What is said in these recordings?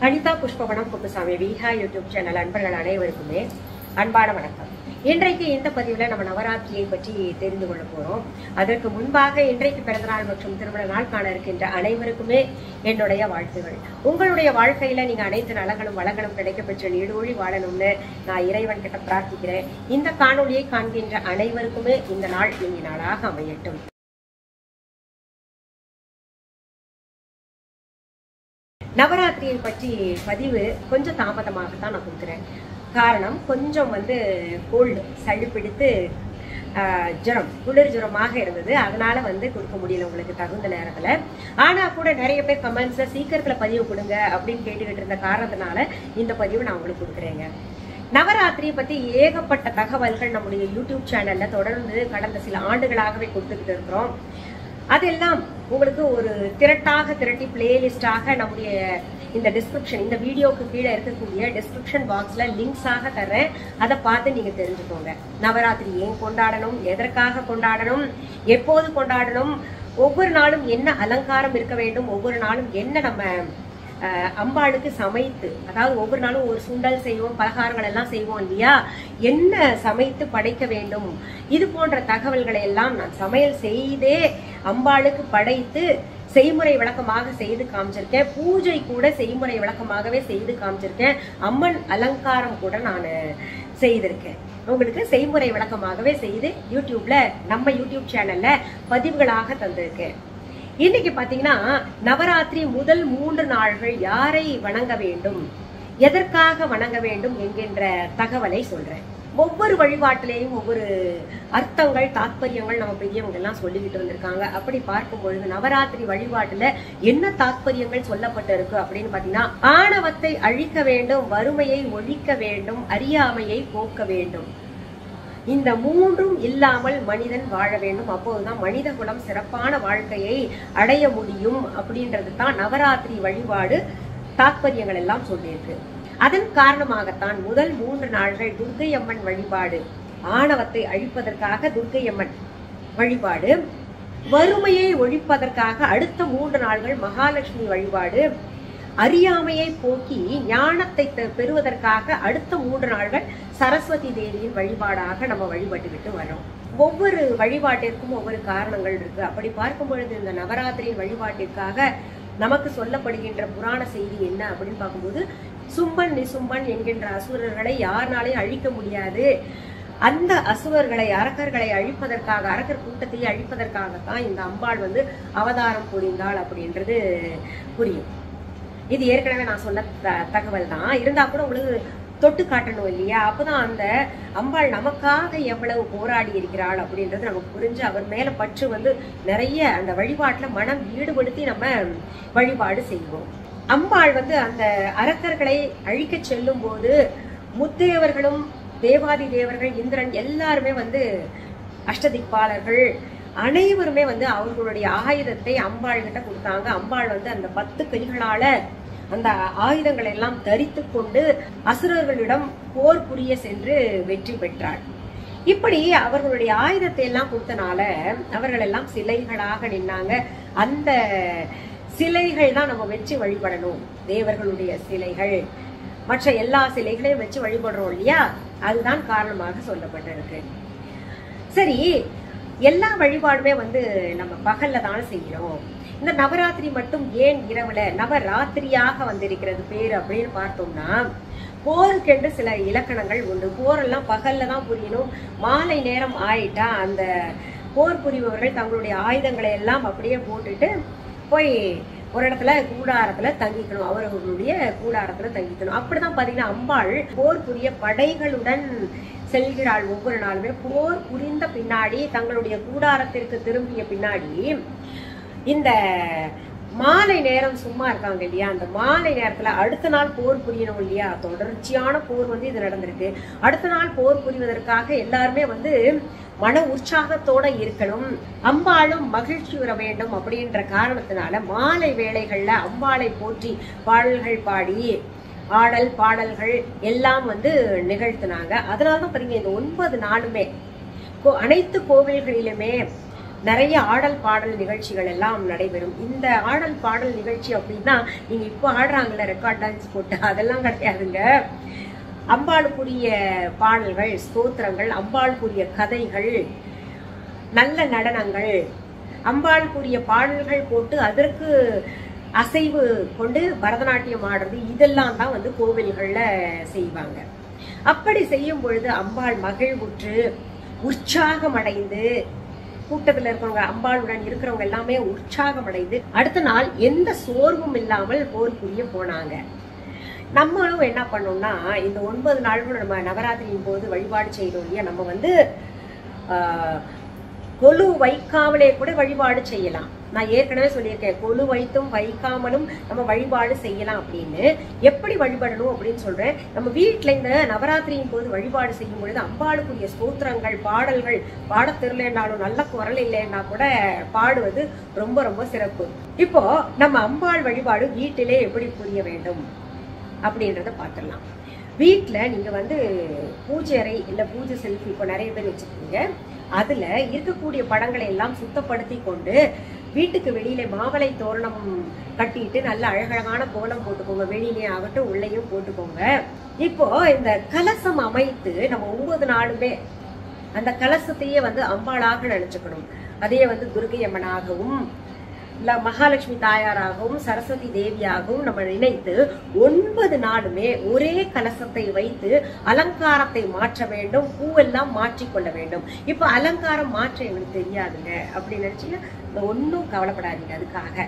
Anitha Pushpavanam Kuppusamy Viha YouTube channel அன்பர்கள் அனைவருக்குமே அன்பான வணக்கம். இன்றைக்கு இந்த பதிவில் நம்ம நவராத்திரியை பற்றி தெரிந்து கொள்ள போறோம். அதற்கு முன்பாக இன்றைக்கு பிறந்தநாள் மற்றும் திருமண நாள் காண இருக்கின்ற அனைவருக்குமே என்னுடைய வாழ்த்துகள். உங்களுடைய வாழ்க்கையில நீங்க அனைத்து நலங்களும் வளங்களும் கிடைக்க பெற்ற நீடூழி வாழணும்னு நான் இறைவன் கிட்ட பிரார்த்திக்கிறேன். இந்த காணொலியை காண்கின்ற அனைவருக்குமே இந்த நாள் இனி நாளாக அமையட்டும். நவராத்திரியை பற்றி பதிவு கொஞ்சம் தாமதமாகத்தான் நான் கொடுக்குறேன். காரணம் கொஞ்சம் கோல்டு சளி பிடித்து ஜுரம் குளிர் ஜுரமாக இருந்தது. அதனால கொடுக்க முடியல உங்களுக்கு தகுந்த நேரத்துல. ஆனா கூட நிறைய பேர் கமெண்ட்ஸ்ல சீக்கிரத்துல பதிவு கொடுங்க அப்படின்னு கேட்டுக்கிட்டு இருந்த காரணத்தினால இந்த பதிவு நான் உங்களுக்கு கொடுக்குறேங்க. நவராத்திரியை பத்தி ஏகப்பட்ட தகவல்கள் நம்முடைய யூடியூப் சேனல்ல தொடர்ந்து கடந்த சில ஆண்டுகளாகவே கொடுத்துக்கிட்டு இருக்கிறோம். அதெல்லாம் உங்களுக்கு ஒரு திரட்டி பிளேலிஸ்டாக நம்முடைய இந்த டிஸ்கிரிப்ஷன் இந்த வீடியோக்கு கீழே இருக்கக்கூடிய டிஸ்கிரிப்ஷன் பாக்ஸ்ல லிங்க்ஸாக தர்றேன். அதை பார்த்து நீங்க தெரிஞ்சுக்கோங்க. நவராத்திரி ஏன் கொண்டாடணும், எதற்காக கொண்டாடணும், எப்போது கொண்டாடணும், ஒவ்வொரு நாளும் என்ன அலங்காரம் இருக்க வேண்டும், ஒவ்வொரு நாளும் என்ன நம்ம அம்பாளுக்கு சமைத்து, அதாவது ஒவ்வொரு நாளும் ஒரு சுண்டல் செய்வோம், பலகாரங்கள் எல்லாம் செய்வோம் இல்லையா, என்ன சமைத்து படைக்க வேண்டும், இது போன்ற தகவல்களை எல்லாம் நான் சமையல் செய்தே அம்பாளுக்கு படைத்து செய்முறை விளக்கமாக செய்து காமிச்சிருக்கேன். பூஜை கூட செய்முறை விளக்கமாகவே செய்து காமிச்சிருக்கேன். அம்மன் அலங்காரம் கூட நான் செய்திருக்கேன். உங்களுக்கு செய்முறை விளக்கமாகவே செய்து யூடியூப்ல நம்ம யூடியூப் சேனல்ல பதிவுகளாக தந்திருக்கேன். இன்னைக்கு பாத்தீங்கன்னா நவராத்திரி முதல் 3 நாள்கள் யாரை வணங்க வேண்டும், எதற்காக வணங்க வேண்டும் என்கின்ற தகவலை சொல்றேன். ஒவ்வொரு வழிபாட்டிலேயும் ஒவ்வொரு அர்த்தங்கள் தாத்பரியங்கள் நம்ம பெரியவங்க எல்லாம் சொல்லிக்கிட்டு வந்திருக்காங்க. அப்படி பார்க்கும் பொழுது நவராத்திரி வழிபாட்டுல என்ன தாத்பரியங்கள் சொல்லப்பட்டு இருக்கு அப்படின்னு பாத்தீங்கன்னா, ஆணவத்தை அழிக்க வேண்டும், வறுமையை ஒழிக்க வேண்டும், அறியாமையை போக்க வேண்டும். இந்த 3ம் இல்லாமல் மனிதன் வாழ வேண்டும். அப்போதுதான் மனித குலம் சிறப்பான வாழ்க்கையை அடைய முடியும் அப்படின்றது தான் நவராத்திரி வழிபாடு தாத்பரியங்கள் எல்லாம் சொல்லியிருக்கு. அதன் காரணமாகத்தான் முதல் 3 நாள்கள் துர்க்கை அம்மன் வழிபாடு, ஆணவத்தை அழிப்பதற்காக துர்க்கை அம்மன் வழிபாடு, வறுமையை ஒழிப்பதற்காக அடுத்த 3 நாள்கள் மகாலட்சுமி வழிபாடு, அறியாமையை போக்கி ஞானத்தை பெறுவதற்காக அடுத்த 3 நாள்கள் சரஸ்வதி தேவியின் வழிபாடாக நம்ம வழிபட்டுக்கிட்டு வரோம். ஒவ்வொரு வழிபாட்டிற்கும் ஒவ்வொரு காரணங்கள் இருக்கு. அப்படி பார்க்கும் பொழுது இந்த நவராத்திரியின் வழிபாட்டிற்காக நமக்கு சொல்லப்படுகின்ற புராண செய்தி என்ன அப்படின்னு பார்க்கும்போது, சும்பன் நிசும்பன் என்கின்ற அசுரர்களை யாருனாலையும் அழிக்க முடியாது. அந்த அசுரர்களை அரக்கர்களை அழிப்பதற்காக, அரக்கர் கூட்டத்தை அழிப்பதற்காகத்தான் இந்த அம்பாள் அவதாரம் புரிந்தாள் அப்படின்றது புரியும். இது ஏற்கனவே நான் சொன்ன தகவல் தான். இருந்தா கூட உங்களுக்கு தொட்டு காட்டணும் இல்லையா? அப்பதான் அந்த அம்பாள் நமக்காக எவ்வளவு போராடி இருக்கிறாள் அப்படின்றது நமக்கு புரிஞ்சு அவர் மேல பற்று நிறைய அந்த வழிபாட்டுல மனம் ஈடுபடுத்தி நம்ம வழிபாடு செய்வோம். அம்பாள் அந்த அரக்கர்களை அழிக்க செல்லும் போது முத்தேவர்களும் தேவாதி தேவர்கள் இந்திரன் எல்லாருமே அஷ்டதிக்பாலர்கள் அனைவருமே அவர்களுடைய ஆயுதத்தை அம்பாள் கிட்ட கொடுத்தாங்க. அம்பாள் அந்த 10 கைகளால அந்த ஆயுதங்களை எல்லாம் தரித்து கொண்டு அசுரர்களிடம் போர் புரிய சென்று வெற்றி பெற்றாள். இப்படி அவர்களுடைய ஆயுதத்தை எல்லாம் கொடுத்தனால அவர்கள் எல்லாம் சிலைகளாக நின்னாங்க. அந்த சிலைகள் தான் நம்ம வச்சு வழிபடணும். தேவர்களுடைய சிலைகள், மற்ற எல்லா சிலைகளையும் வச்சு வழிபடுறோம் இல்லையா, அதுதான் காரணமாக சொல்லப்பட்டிருக்கு. சரி, எல்லா வழிபாடுமே நம்ம பகல்ல தானே செய்யறோம். இந்த நவராத்திரி மட்டும் ஏன் இரவுல நவராத்திரியாக வந்திருக்கிறது பேரு அப்படின்னு பார்த்தோம்னா, போருக்கென்று சில இலக்கணங்கள் உண்டு. போரெல்லாம் பகல்ல தான் புரியணும். மாலை நேரம் ஆயிட்டா அந்த போர் புரிபவர்கள் தங்களுடைய ஆயுதங்களை எல்லாம் அப்படியே போட்டுட்டு போய் ஒரு இடத்துல கூடாரத்துல தங்கிக்கணும், அவர்களுடைய கூடாரத்துல தங்கிக்கணும். அப்படிதான் பாத்தீங்கன்னா அம்பாள் போர் புரிய படைகளுடன் செல்கிறாள். ஒவ்வொரு நாளுமே போர் புரிந்த பின்னாடி தங்களுடைய கூடாரத்திற்கு திரும்பிய பின்னாடி இந்த மாலை நேரம் சும்மா இருக்காங்க இல்லையா, அந்த மாலை நேரத்துல அடுத்த நாள் போர் புரியணும் இல்லையா, தொடர்ச்சியான போர் இது நடந்திருக்கு. அடுத்த நாள் போர் புரிவதற்காக எல்லாருமே மன உற்சாகத்தோட இருக்கணும், அம்பாளும் மகிழ்ச்சி வர வேண்டும் அப்படின்ற காரணத்தினால மாலை வேளைகள்ல அம்பாளை போற்றி பாடல்கள் பாடி ஆடல் பாடல்கள் எல்லாம் நிகழ்த்தினாங்க. அதனாலதான் பாத்தீங்க இந்த 9 நாளுமே அனைத்து கோவில்களிலுமே நிறைய ஆடல் பாடல் நிகழ்ச்சிகள் எல்லாம் நடைபெறும். இந்த ஆடல் பாடல் நிகழ்ச்சி அப்படின்னா நீங்க இப்போ ஆடுறாங்கல்ல ரெக்கார்ட் டான்ஸ் போட்டு, அதெல்லாம் கிடையாதுங்க. அம்பாளுக்குரிய பாடல்கள், ஸ்தோத்திரங்கள், அம்பாளுக்குரிய கதைகள், நல்ல நடனங்கள், அம்பாளுக்குரிய பாடல்கள் போட்டு அதற்கு அசைவு கொண்டு பரதநாட்டியம் ஆடுறது, இதெல்லாம் தான் வந்து கோவில்கள்ல செய்வாங்க. அப்படி செய்யும் பொழுது அம்பாள் மகிழ்வுற்று உற்சாகம் அடைந்து, கூட்டத்தில் இருக்கிறவங்க, அம்பாளுடன் இருக்கிறவங்க எல்லாமே உற்சாகம் அடைந்து அடுத்த நாள் எந்த சோர்வும் இல்லாமல் போர் புரிய போனாங்க. நம்மளும் என்ன பண்ணோம்னா, இந்த 9 நாள்களும் நம்ம நவராத்திரியின் போது வழிபாடு செய்யறோம் இல்லையா, நம்ம வந்து கொலு வைக்காமலே கூட வழிபாடு செய்யலாம். நான் ஏற்கனவே சொல்லியிருக்கேன், கொலு வைத்தும் வைக்காமலும் நம்ம வழிபாடு செய்யலாம் அப்படின்னு. எப்படி வழிபடணும் அப்படின்னு சொல்றேன். நம்ம வீட்டுல இந்த நவராத்திரியின் போது வழிபாடு செய்யும் பொழுது அம்பாளுக்குரிய ஸ்தோத்திரங்கள், பாடல்கள் பாட தெரியலனாலும், நல்ல குரல் இல்லைன்னா கூட பாடுவது ரொம்ப ரொம்ப சிறப்பு. இப்போ நம்ம அம்பாள் வழிபாடு வீட்டிலே எப்படி புரிய வேண்டும் அப்படின்றத பார்த்துடலாம். வீட்டுல நீங்க வந்து பூஜை அறை இல்ல பூஜை செல்ஃப் இப்போ நிறைய பேர் வச்சிருக்கீங்க. அதுல இருக்கக்கூடிய படங்களை எல்லாம் சுத்தப்படுத்தி கொண்டு வீட்டுக்கு வெளியில மாவளை தோரணம் கட்டிட்டு நல்ல அழகழகான கோலம் போட்டுக்கோங்க. வெளியிலே ஆகட்டும் உள்ளேயும் போட்டுக்கோங்க. இப்போ இந்த கலசம் அமைத்து நம்ம 9 நாளுமே அந்த கலசத்தையே வந்து அம்பாளாக நினைச்சுக்கணும். அதே வந்து துர்க்கை அம்மனாகவும் இல்ல மகாலட்சுமி தாயாராகவும் சரஸ்வதி தேவியாகவும் நம்ம நினைத்து 9 நாளுமே ஒரே கலசத்தை வைத்து அலங்காரத்தை மாற்ற வேண்டும். பூவெல்லாம் மாற்றிக்கொள்ள வேண்டும். இப்ப அலங்காரம் மாற்ற எங்களுக்கு தெரியாதுங்க அப்படின்னு நினைச்சீங்கன்னா ஒன்னும் கவலைப்படாதீங்க. அதுக்காக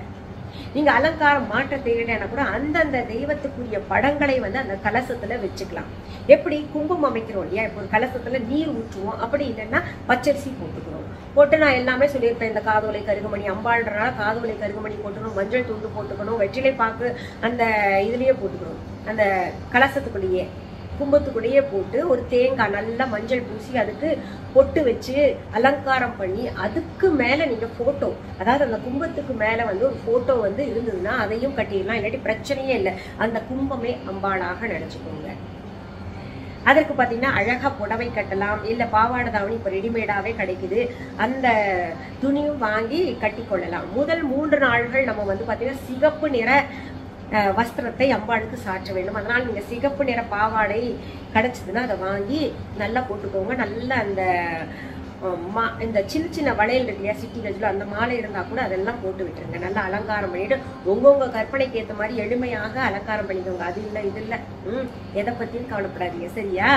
நீங்க அலங்காரம் மாற்ற தெரியலன்னா கூட அந்தந்த தெய்வத்துக்குரிய படங்களை வந்து அந்த கலசத்துல வச்சுக்கலாம். எப்படி கும்பம் அமைக்கிறோம் இல்லையா, இப்போ ஒரு கலசத்துல நீர் ஊற்றுவோம். அப்படி இல்லைன்னா பச்சரிசி போட்டுக்கிறோம். போட்டு நான் எல்லாமே சொல்லியிருப்பேன். இந்த காதோலை கருகுமணி அம்பாள்ன்றனால காதோலை கருகுமணி போட்டுக்கணும், மஞ்சள் துண்டு போட்டுக்கணும், வெற்றிலை பாக்கு அந்த இதுலயே போட்டுக்கணும். அந்த கலசத்துக்குள்ளேயே கும்பத்துக்குள்ளேயே போட்டு ஒரு தேங்காய் நல்லா மஞ்சள் பூசி அதுக்கு பொட்டு வச்சு அலங்காரம் பண்ணி அதுக்கு மேல நீங்க போட்டோ, அதாவது அந்த கும்பத்துக்கு மேல வந்து ஒரு போட்டோ வந்து இருந்ததுன்னா அதையும் கட்டிடலாம். இல்லாட்டி பிரச்சனையே இல்லை. அந்த கும்பமே அம்பாளாக நினைச்சுக்கோங்க. அதற்கு பாத்தீங்கன்னா அழகா புடவை கட்டலாம். இல்ல பாவாடை தாவணி இப்ப ரெடிமேடாவே கிடைக்குது, அந்த துணியும் வாங்கி கட்டி கொள்ளலாம். முதல் 3 நாள்கள் நம்ம வந்து பாத்தீங்கன்னா சிகப்பு நிற வஸ்திரத்தை அம்பாளுக்கு சாற்ற வேண்டும். அதனால நீங்க சிகப்பு நிற பாவாடை கிடைச்சதுன்னா அதை வாங்கி நல்லா போட்டுக்கோங்க. நல்லா அந்த இந்த சின்ன சின்ன வளையல் இருக்கு இல்லையா, சிட்டி கஜ்ல அந்த மாலை இருந்தா கூட அதெல்லாம் போட்டு விட்டுருங்க. நல்லா அலங்காரம் பண்ணிட்டு உங்க கற்பனைக்கு ஏற்ற மாதிரி எளிமையாக அலங்காரம் பண்ணிக்கோங்க. அது இல்லை இது இல்லை, எதை பத்தியும் கவலைப்படாதீங்க சரியா.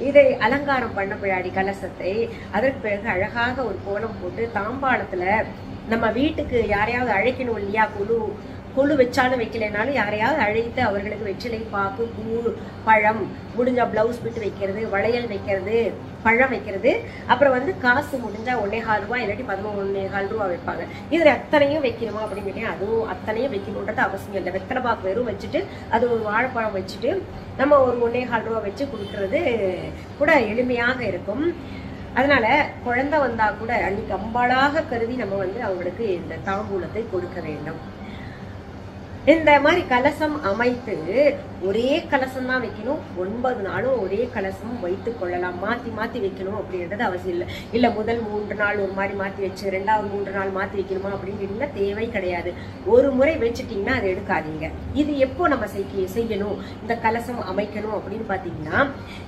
இதை அலங்காரம் பண்ண பின்னாடி கலசத்தை அதற்கு பிறகு அழகாக ஒரு கோலம் போட்டு தாம்பாளத்துல நம்ம வீட்டுக்கு யாரையாவது அழைக்கணும் இல்லையா, கொழு வச்சாலும் வைக்கலைனாலும் யாரையாவது அழைத்து அவர்களுக்கு வெற்றிலை பாக்கு, பூ, பழம், முடிஞ்சா பிளவுஸ் பிட்டு வைக்கிறது, வளையல் வைக்கிறது, பழம் வைக்கிறது. அப்புறம் வந்து காசு முடிஞ்சா 1.25 ரூபாய் இல்லாட்டி 11.25 ரூபா வைப்பாங்க. இதுல அத்தனையும் வைக்கணுமா அப்படின்னு கேட்டீங்க, அதுவும் அத்தனையும் வைக்கணுன்றது அவசியம் இல்லை. வெத்தலை பாக்கு வெறும் வச்சுட்டு அது ஒரு வாழைப்பழம் வச்சுட்டு நம்ம ஒரு 1.25 ரூபா வச்சு கொடுக்கறது கூட எளிமையாக இருக்கும். அதனால குழந்தை வந்தா கூட அன்னைக்கு அம்பாளாக கருதி நம்ம வந்து அவங்களுக்கு இந்த தாம்பூலத்தை கொடுக்க வேண்டும். இந்த மாதிரி கலசம் அமைத்து ஒரே கலசம் தான் வைக்கணும். 9 நாளும் ஒரே கலசம் வைத்துக் கொள்ளலாம். மாத்தி மாத்தி வைக்கணும் அப்படின்றது அவசியம் இல்லை. இல்ல முதல் 3 நாள் ஒரு மாதிரி மாத்தி வச்சு 2வது 3 நாள் மாத்தி வைக்கணுமா அப்படின்னு கேட்டீங்கன்னா தேவை கிடையாது. ஒரு முறை வச்சுட்டீங்கன்னா அதை எடுக்காதீங்க. இது எப்போ நம்ம செய்யணும் இந்த கலசம் அமைக்கணும் அப்படின்னு பாத்தீங்கன்னா,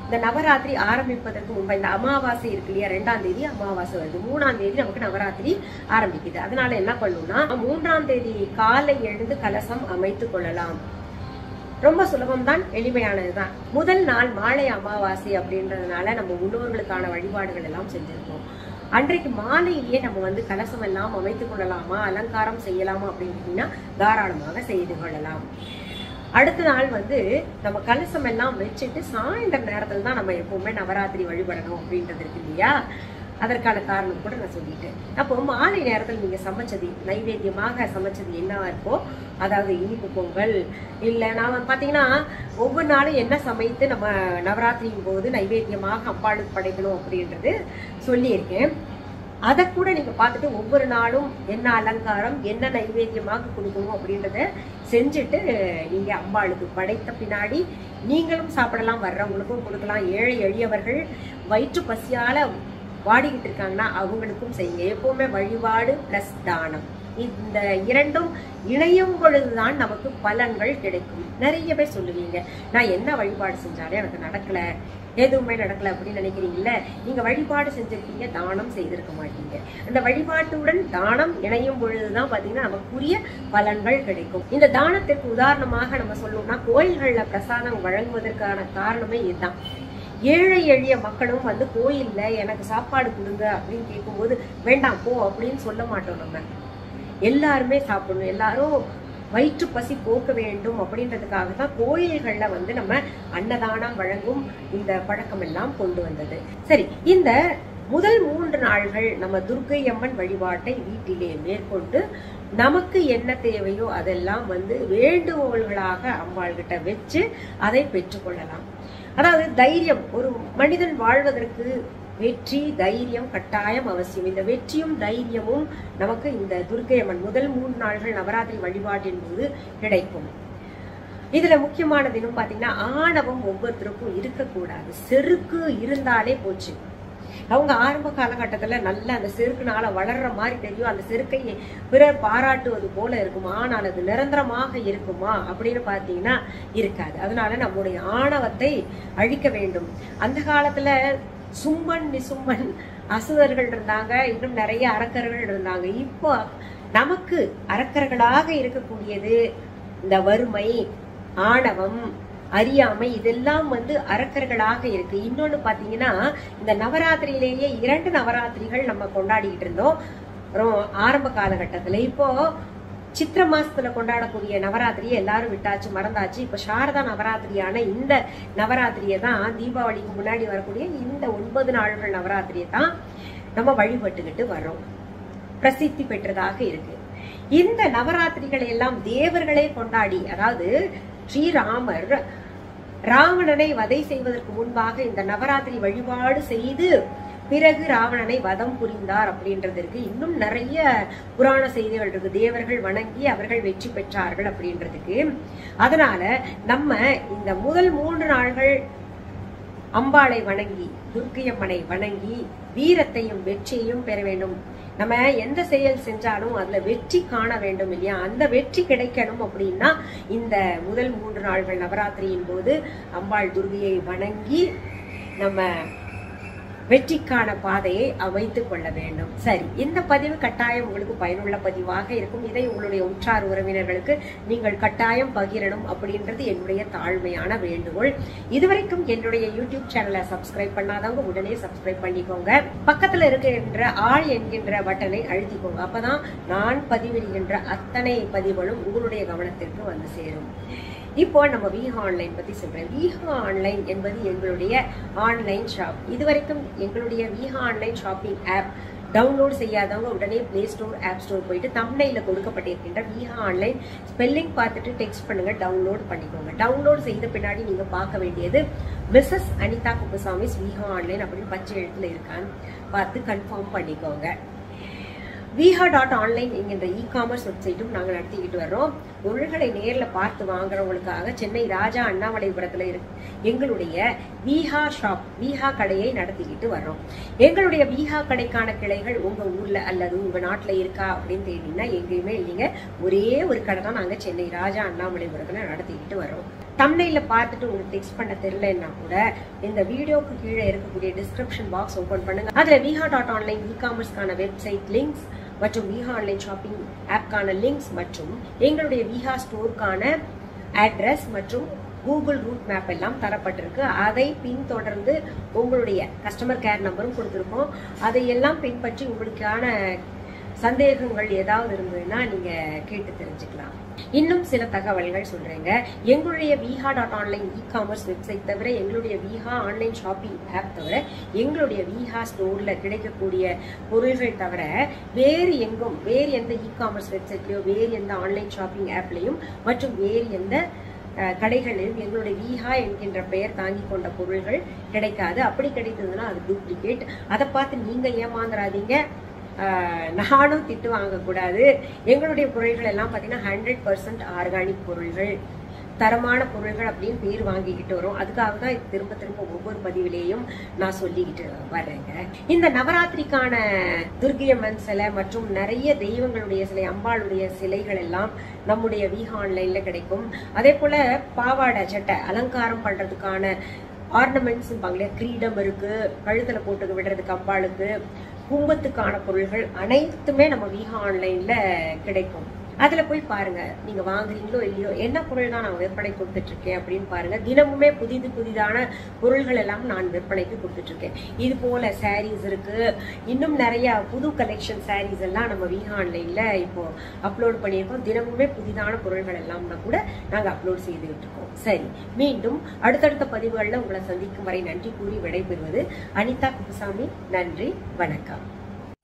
இந்த நவராத்திரி ஆரம்பிப்பதற்கு முன்பு இந்த அமாவாசை இருக்கு இல்லையா, 2ஆம் தேதி அமாவாசை வருது, 3ஆம் தேதி நமக்கு நவராத்திரி ஆரம்பிக்குது. அதனால என்ன பண்ணணும்னா 3ஆம் தேதி காலை எழுந்து கலசம் அமைத்துக் கொள்ளலாம். ரொம்ப சுலபம் தான், எளிமையானதுதான். முதல் நாள் மாலை அமாவாசை அப்படின்றதுனால நம்ம முன்னோர்களுக்கான வழிபாடுகள் எல்லாம் செஞ்சிருக்கோம். அன்றைக்கு மாலையிலேயே நம்ம வந்து கலசம் எல்லாம் அமைத்துக் கொள்ளலாமா, அலங்காரம் செய்யலாமா அப்படின்னு தாராளமாக செய்து கொள்ளலாம். அடுத்த நாள் வந்து நம்ம கலசம் எல்லாம் வச்சுட்டு சாயந்தர நேரத்துல தான் நம்ம எப்பவுமே நவராத்திரி வழிபடணும் அப்படின்றது இருக்கு இல்லையா. அதற்கான காரணம் கூட நான் சொல்லிட்டேன். அப்போ மாலை நேரத்தில் நீங்க சமைச்சது, நைவேத்தியமாக சமைச்சது என்னவா இருக்கோ, அதாவது இனிப்பு பொங்கல் இல்லை, நான் பார்த்தீங்கன்னா ஒவ்வொரு நாளும் என்ன சமைத்து நம்ம நவராத்திரியின் போது நைவேத்தியமாக அம்பாளுக்கு படைக்கணும் அப்படின்றது சொல்லியிருக்கேன். அதை கூட நீங்க பார்த்துட்டு ஒவ்வொரு நாளும் என்ன அலங்காரம், என்ன நைவேத்தியமாக கொடுக்கணும் அப்படின்றத செஞ்சுட்டு நீங்க அம்பாளுக்கு படைத்த பின்னாடி நீங்களும் சாப்பிடலாம், வர்றவங்களுக்கும் கொடுக்கலாம். ஏழை எளியவர்கள் வயிற்று பசியால வாடிக்கிட்டு இருக்காங்கன்னா அவங்களுக்கும் செய்யுங்க. எப்பவுமே வழிபாடு பிளஸ் தானம், இந்த இரண்டும் இணையும் பொழுதுதான் நமக்கு பலன்கள் கிடைக்கும். நிறைய பேர் சொல்லுவீங்க, நான் என்ன வழிபாடு செஞ்சாலே எனக்கு நடக்கல, எதுவுமே நடக்கல அப்படின்னு நினைக்கிறீங்கல்ல. நீங்க வழிபாடு செஞ்சிருக்கீங்க, தானம் செய்திருக்க மாட்டீங்க. அந்த வழிபாட்டுடன் தானம் இணையும் பொழுதுதான் பாத்தீங்கன்னா நமக்குரிய பலன்கள் கிடைக்கும். இந்த தானத்திற்கு உதாரணமாக நம்ம சொல்லணும்னா, கோயில்கள்ல பிரசாதம் வழங்குவதற்கான காரணமே இதுதான். ஏழை எளிய மக்களும் வந்து கோயில்ல எனக்கு சாப்பாடு கொடுங்க அப்படின்னு கேட்கும்போது வேண்டாம் போ அப்படின்னு சொல்ல மாட்டோம். நம்ம எல்லாருமே சாப்பிடணும், எல்லாரும் வயிற்று பசி போக்க வேண்டும் அப்படின்றதுக்காக தான் கோயில்கள்ல வந்து நம்ம அன்னதானம் வழங்கும் இந்த பழக்கம் எல்லாம் கொண்டு வந்தது. சரி, இந்த முதல் 3 நாள்கள் நம்ம துர்க்கை அம்மன் வழிபாட்டை வீட்டிலே மேற்கொண்டு நமக்கு என்ன தேவையோ அதெல்லாம் வந்து வேண்டுகோள்களாக அம்பாள் கிட்ட வச்சு அதை பெற்றுக்கொள்ளலாம். அதாவது தைரியம், ஒரு மனிதன் வாழ்வதற்கு வெற்றி தைரியம் கட்டாயம் அவசியம். இந்த வெற்றியும் தைரியமும் நமக்கு இந்த துர்க்கை அம்மன் முதல் 3 நாள்கள் நவராத்திரி வழிபாட்டின் போது கிடைக்கும். இதுல முக்கியமானது இன்னும் பாத்தீங்கன்னா, ஆணவம் ஒவ்வொருத்தருக்கும் இருக்கக்கூடாது. செருக்கு இருந்தாலே போச்சு. அவங்க ஆரம்ப காலகட்டத்துல நல்ல அந்த செருக்குனால வளர்ற மாதிரி தெரியும், அந்த செருக்கை பிறர் பாராட்டுவது போல இருக்கும். ஆனால் அது நிரந்தரமாக இருக்குமா அப்படின்னு பாத்தீங்கன்னா இருக்காது. அதனால நம்முடைய ஆணவத்தை அழிக்க வேண்டும். அந்த காலத்துல சும்மன் நிசும்மன் அசுரர்கள் இருந்தாங்க, இன்னும் நிறைய அரக்கர்கள் இருந்தாங்க. இப்போ நமக்கு அரக்கர்களாக இருக்கக்கூடியது இந்த வறுமை, ஆணவம், அறியாமை, இதெல்லாம் வந்து அரக்கர்களாக இருக்கு. இன்னொன்னு பாத்தீங்கன்னா, இந்த நவராத்திரியிலேயே 2 நவராத்திரிகள் நம்ம கொண்டாடிட்டு இருந்தோம் ஆரம்ப காலகட்டத்துல. இப்போ சித்திர மாசத்துல கொண்டாடக்கூடிய நவராத்திரியை எல்லாரும் விட்டாச்சு, மறந்தாச்சு. இப்ப சாரதா நவராத்திரியான இந்த நவராத்திரியை தான், தீபாவளிக்கு முன்னாடி வரக்கூடிய இந்த 9 நாள்கள் நவராத்திரியை தான் நம்ம வழிபட்டுக்கிட்டு வர்றோம். பிரசித்தி பெற்றதாக இருக்கு. இந்த நவராத்திரிகளை எல்லாம் தேவர்களே கொண்டாடி, அதாவது ஸ்ரீராமர் ராவணனை வதை செய்வதற்கு முன்பாக இந்த நவராத்திரி வழிபாடு செய்து பிறகு ராவணனை வதம் புரிந்தார் அப்படின்றதுக்கு இன்னும் நிறைய புராண செய்திகள் இருக்கு. தேவர்கள் வணங்கி அவர்கள் வெற்றி பெற்றார்கள் அப்படின்றதுக்கு. அதனால நம்ம இந்த முதல் 3 நாள்கள் அம்பாளை வணங்கி, துர்க்கை அம்மனை வணங்கி வீரத்தையும் வெற்றியையும் பெற வேண்டும். நம்ம எந்த செயல் செஞ்சாலும் அதுல வெற்றி காண வேண்டும் இல்லையா? அந்த வெற்றி கிடைக்கணும் அப்படின்னா இந்த முதல் 3 நாள்கள் நவராத்திரியின் போது அம்பாள் துர்கையை வணங்கி நம்ம வெற்றிக்கான பாதையை அமைத்துக் கொள்ள வேண்டும். சரி, இந்த பதிவு கட்டாயம் உங்களுக்கு பயனுள்ள பதிவாக இருக்கும். இதை உங்களுடைய உற்றார் உறவினர்களுக்கு நீங்கள் கட்டாயம் பகிரணும் அப்படின்றது என்னுடைய தாழ்மையான வேண்டுகோள். இதுவரைக்கும் என்னுடைய யூடியூப் சேனலை சப்ஸ்கிரைப் பண்ணாதவங்க உடனே சப்ஸ்கிரைப் பண்ணிக்கோங்க. பக்கத்துல இருக்கின்ற ஆள் என்கின்ற பட்டனை அழுத்திக்கோங்க. அப்பதான் நான் பதிவிடுகின்ற அத்தனை பதிவுகளும் உங்களுடைய கவனத்திற்கு வந்து சேரும். இப்போ நம்ம விஹா ஆன்லைன் பத்தி சொல்றேன். விஹா ஆன்லைன் என்பது எங்களுடைய ஆன்லைன் ஷாப். இதுவரைக்கும் எங்களுடைய Viha online shopping app download செய்யாதவங்க உடனே பிளே ஸ்டோர், ஆப் ஸ்டோர் போயிட்டு தம்ப்நெயில்ல கொடுக்கப்பட்டிருக்கின்ற விஹா ஆன்லைன் ஸ்பெல்லிங் பார்த்துட்டு டெக்ஸ்ட் பண்ணுங்க, டவுன்லோட் பண்ணிக்கோங்க. டவுன்லோட் செய்த பின்னாடி நீங்க பார்க்க வேண்டியது மிஸ்ஸஸ் அனிதா குப்புசாமிஸ் விஹா ஆன்லைன் அப்படின்னு பச்சை எழுத்துல இருக்கான்னு பார்த்து கன்ஃபார்ம் பண்ணிக்கோங்க. viha.online என்கின்ற இ-காமர்ஸ் வெப்சைட்டும் நாங்கள் நடத்திக்கிட்டு வர்றோம். பொருள்களை நேரில் பார்த்து வாங்குறவங்களுக்காக சென்னை ராஜா அண்ணாமலைபுரத்தில் எங்களுடைய விஹா ஷாப், விஹா கடையை நடத்திக்கிட்டு வர்றோம். எங்களுடைய விஹா கடைக்கான கிளைகள் உங்க ஊர்ல அல்லது உங்க நாட்டுல இருக்கா அப்படின்னு தேடினா எங்கேயுமே இல்லைங்க. ஒரே ஒரு கடை தான் நாங்க சென்னை ராஜா அண்ணாமலைபுரத்துல நடத்திக்கிட்டு வர்றோம். தம்ப்நெயில்ல பார்த்துட்டு உங்களுக்கு டெக்ஸ்ட் பண்ண தெரியலன்னா கூட இந்த வீடியோக்கு கீழே இருக்கக்கூடிய டிஸ்கிரிப்ஷன் பாக்ஸ் ஓபன் பண்ணுங்க. அதுல viha.online இ-காமர்ஸ்க்கான வெப்சைட் லிங்க்ஸ் மற்றும் விஹா ஆன்லைன் ஷாப்பிங் ஆப்கான லிங்க்ஸ் மற்றும் எங்களுடைய விஹா ஸ்டோருக்கான அட்ரஸ் மற்றும் கூகுள் ரூட் மேப் எல்லாம் தரப்பட்டிருக்கு. அதை பின்தொடர்ந்து உங்களுடைய கஸ்டமர் கேர் நம்பரும் கொடுத்துருக்கோம். அதையெல்லாம் பின்பற்றி உங்களுக்கான சந்தேகங்கள் ஏதாவது இருந்ததுன்னா நீங்க கேட்டு தெரிஞ்சுக்கலாம். இன்னும் சில தகவல்கள் சொல்றேங்க. எங்களுடைய viha.online இ-காமர்ஸ் வெப்சைட் தவிர, எங்களுடைய விஹா ஆன்லைன் ஷாப்பிங் ஆப் தவிர, எங்களுடைய விஹா ஸ்டோர்ல கிடைக்கக்கூடிய பொருள்கள் தவிர வேறு எங்கும், வேறு எந்த இ-காமர்ஸ் வெப்சைட்லயோ வேறு எந்த ஆன்லைன் ஷாப்பிங் ஆப்லயும் மற்றும் வேறு எந்த கடைகளிலும் எங்களுடைய விஹா என்கின்ற பெயர் தாங்கி கொண்ட பொருள்கள் கிடைக்காது. அப்படி கிடைத்ததுன்னா அது டூப்ளிகேட். அதை பார்த்து நீங்க ஏமாந்துடாதீங்க, நானும் திட்டு வாங்கக்கூடாது. எங்களுடைய பொருள்கள் எல்லாம் பார்த்தீங்கன்னா 100% ஆர்கானிக் பொருள்கள். தரமான பொருள்கள் அப்படின்னு பேர் வாங்கிக்கிட்டு வரும். அதுக்காக தான் திரும்ப திரும்ப ஒவ்வொரு பதிவிலேயும் நான் சொல்லிக்கிட்டு வர்றேங்க. இந்த நவராத்திரிக்கான துர்க்கையம்மன் சிலை மற்றும் நிறைய தெய்வங்களுடைய சிலை, அம்பாளுடைய சிலைகள் எல்லாம் நம்முடைய விஹா ஆன்லைன்ல கிடைக்கும். அதே போல பாவாடை சட்டை அலங்காரம் பண்றதுக்கான ஆர்னமெண்ட்ஸ் கிரீடம் இருக்கு, கழுத்துல போட்டு விடுறதுக்கு அம்பாளுக்கு, கும்பத்துக்கான பொருள்கள் அனைத்துமே நம்ம விஹா ஆன்லைன்ல கிடைக்கும். அதுல போய் பாருங்க, நீங்க வாங்குறீங்களோ இல்லையோ என்ன பொருள் தான் நான் விற்பனை கொடுத்துட்டு இருக்கேன் அப்படின்னு பாருங்க. தினமுமே புதிதான பொருள்கள் எல்லாம் நான் விற்பனைக்கு கொடுத்துட்டு இருக்கேன். இது போல சாரீஸ் இருக்கு, இன்னும் நிறைய புது கலெக்ஷன் சாரீஸ் எல்லாம் நம்ம விஹா ஆன்லைன்ல இப்போ அப்லோட் பண்ணியிருக்கோம். தினமுமே புதிதான பொருள்கள் எல்லாம் கூட நாங்க அப்லோட் செய்துகிட்டு இருக்கோம். சரி, மீண்டும் அடுத்தடுத்த பதிவுகள்ல உங்களை சந்திக்கும் வரை நன்றி கூறி விடைபெறுவது அனிதா குப்புசாமி. நன்றி, வணக்கம்.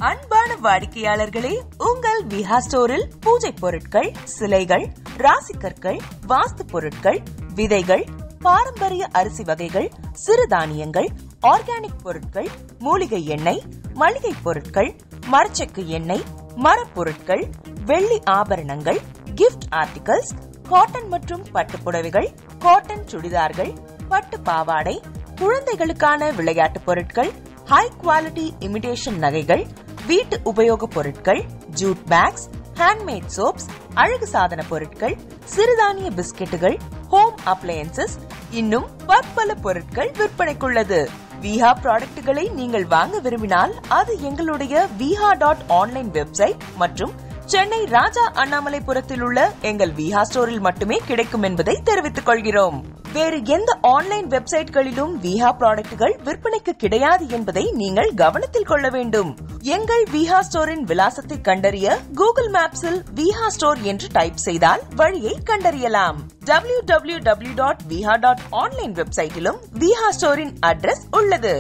அன்பான வாடிக்கையாளர்களே, உங்கள் விஹா ஸ்டோரில் பூஜை பொருட்கள், சிலைகள், ராசிக்கற்கள், வாஸ்து பொருட்கள், விதைகள், பாரம்பரிய அரிசி வகைகள், சிறுதானியங்கள், ஆர்கானிக் பொருட்கள், மூலிகை எண்ணெய், மளிகை பொருட்கள், மரச்செக்கு எண்ணெய், மரப்பொருட்கள், வெள்ளி ஆபரணங்கள், கிஃப்ட் ஆர்டிகல்ஸ், காட்டன் மற்றும் பட்டு புடவைகள், காட்டன் சுடிதார்கள், பட்டு பாவாடை, குழந்தைகளுக்கான விளையாட்டு பொருட்கள், ஹை குவாலிட்டி இமிடேஷன் நகைகள், வீட்டு உபயோக பொருட்கள், ஜூட் பேக்ஸ், ஹேண்ட்மேட் சோப்ஸ், அழகு சாதன பொருட்கள், சிறுதானிய பிஸ்கெட்டுகள், ஹோம் அப்ளையன்சஸ், இன்னும் பற்பல பொருட்கள் விற்பனைக்குள்ளது. விஹா ப்ராடக்ட்களை நீங்கள் வாங்க விரும்பினால் அது எங்களுடைய viha.online வெப்சைட் மற்றும் சென்னை ராஜா அண்ணாமலைபுரத்தில் உள்ள எங்கள் விஹா ஸ்டோரில் மட்டுமே கிடைக்கும் என்பதை தெரிவித்துக் கொள்கிறோம். வேறு எந்த ஆன்லைன் வெப்சைட்களிலும் விஹா ப்ராடக்ட்கள் விற்பனைக்கு கிடையாது என்பதை நீங்கள் கவனத்தில் கொள்ள வேண்டும். எங்கள் விஹா ஸ்டோரின் விலாசத்தை கண்டறிய கூகுள் மேப்ஸில் விஹா ஸ்டோர் என்று டைப் செய்தால் வழியை கண்டறியலாம். www.viha.online வெப்சைட்டிலும் விஹா ஸ்டோரின் அட்ரஸ் உள்ளது.